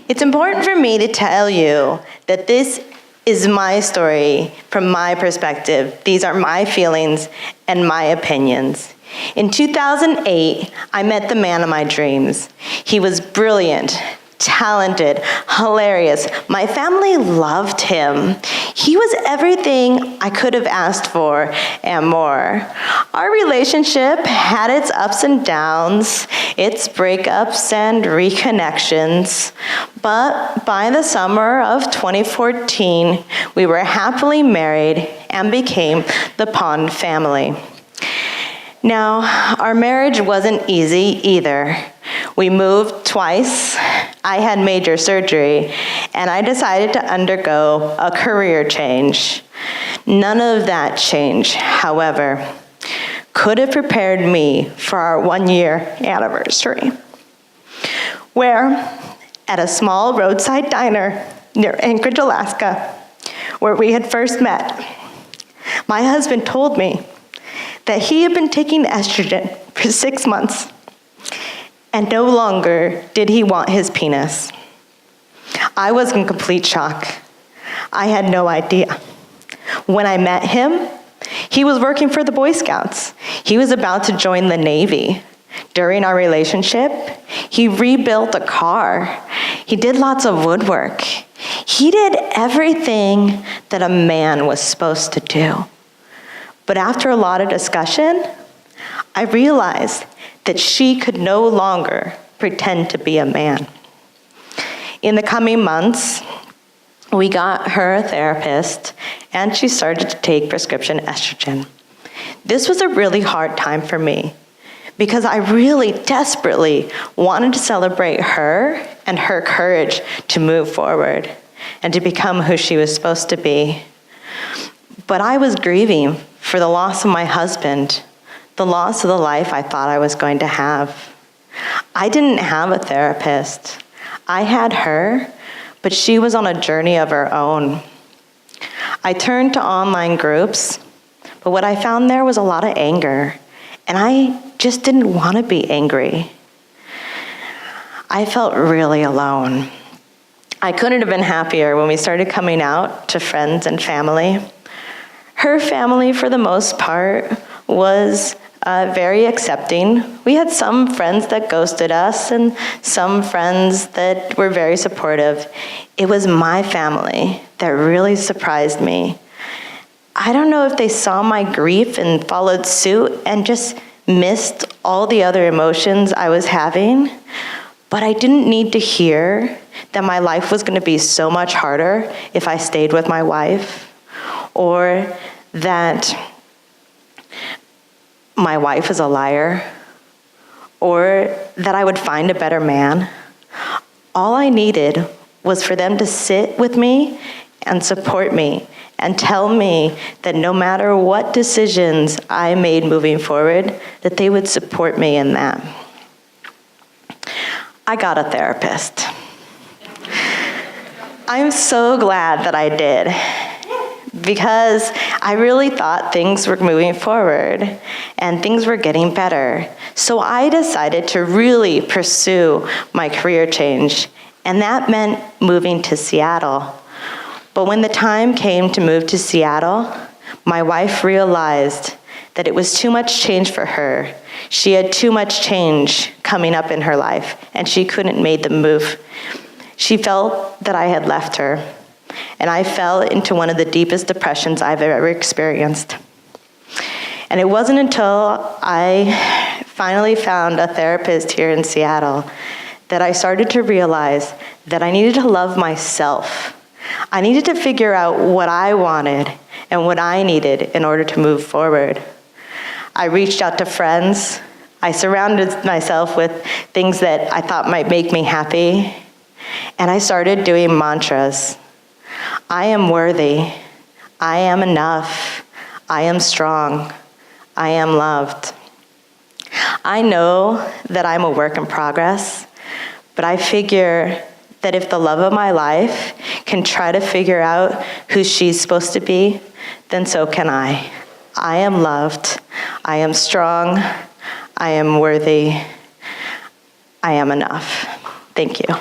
It's important for me to tell you that this is my story from my perspective. These are my feelings and my opinions. In 2008, I met the man of my dreams. He was brilliant, talented, hilarious. My family loved him. He was everything I could have asked for and more. Our relationship had its ups and downs, its breakups and reconnections, but by the summer of 2014, we were happily married and became the Pond family. Now, our marriage wasn't easy either. We moved twice. I had major surgery, and I decided to undergo a career change. None of that change, however, could have prepared me for our 1-year anniversary, where at a small roadside diner near Anchorage, Alaska, where we had first met, my husband told me that he had been taking estrogen for 6 months, and no longer did he want his penis. I was in complete shock. I had no idea. When I met him, he was working for the Boy Scouts. He was about to join the Navy. During our relationship, he rebuilt a car. He did lots of woodwork. He did everything that a man was supposed to do. But after a lot of discussion, I realized that she could no longer pretend to be a man. In the coming months, we got her a therapist, and she started to take prescription estrogen. This was a really hard time for me because I really desperately wanted to celebrate her and her courage to move forward and to become who she was supposed to be. But I was grieving for the loss of my husband, the loss of the life I thought I was going to have. I didn't have a therapist. I had her, but she was on a journey of her own. I turned to online groups, but what I found there was a lot of anger, and I just didn't want to be angry. I felt really alone. I couldn't have been happier when we started coming out to friends and family. Her family, for the most part, was very accepting. We had some friends that ghosted us and some friends that were very supportive. It was my family that really surprised me. I don't know if they saw my grief and followed suit and just missed all the other emotions I was having, but I didn't need to hear that my life was going to be so much harder if I stayed with my wife, or that my wife is a liar, or that I would find a better man. All I needed was for them to sit with me and support me and tell me that no matter what decisions I made moving forward, that they would support me in that. I got a therapist. I'm so glad that I did, because I really thought things were moving forward and things were getting better. So I decided to really pursue my career change, and that meant moving to Seattle. But when the time came to move to Seattle, my wife realized that it was too much change for her. She had too much change coming up in her life, and she couldn't make the move. She felt that I had left her, and I fell into one of the deepest depressions I've ever experienced. And it wasn't until I finally found a therapist here in Seattle that I started to realize that I needed to love myself. I needed to figure out what I wanted and what I needed in order to move forward. I reached out to friends. I surrounded myself with things that I thought might make me happy. And I started doing mantras. I am worthy. I am enough. I am strong. I am loved. I know that I'm a work in progress, but I figure that if the love of my life can try to figure out who she's supposed to be, then so can I. I am loved. I am strong. I am worthy. I am enough. Thank you.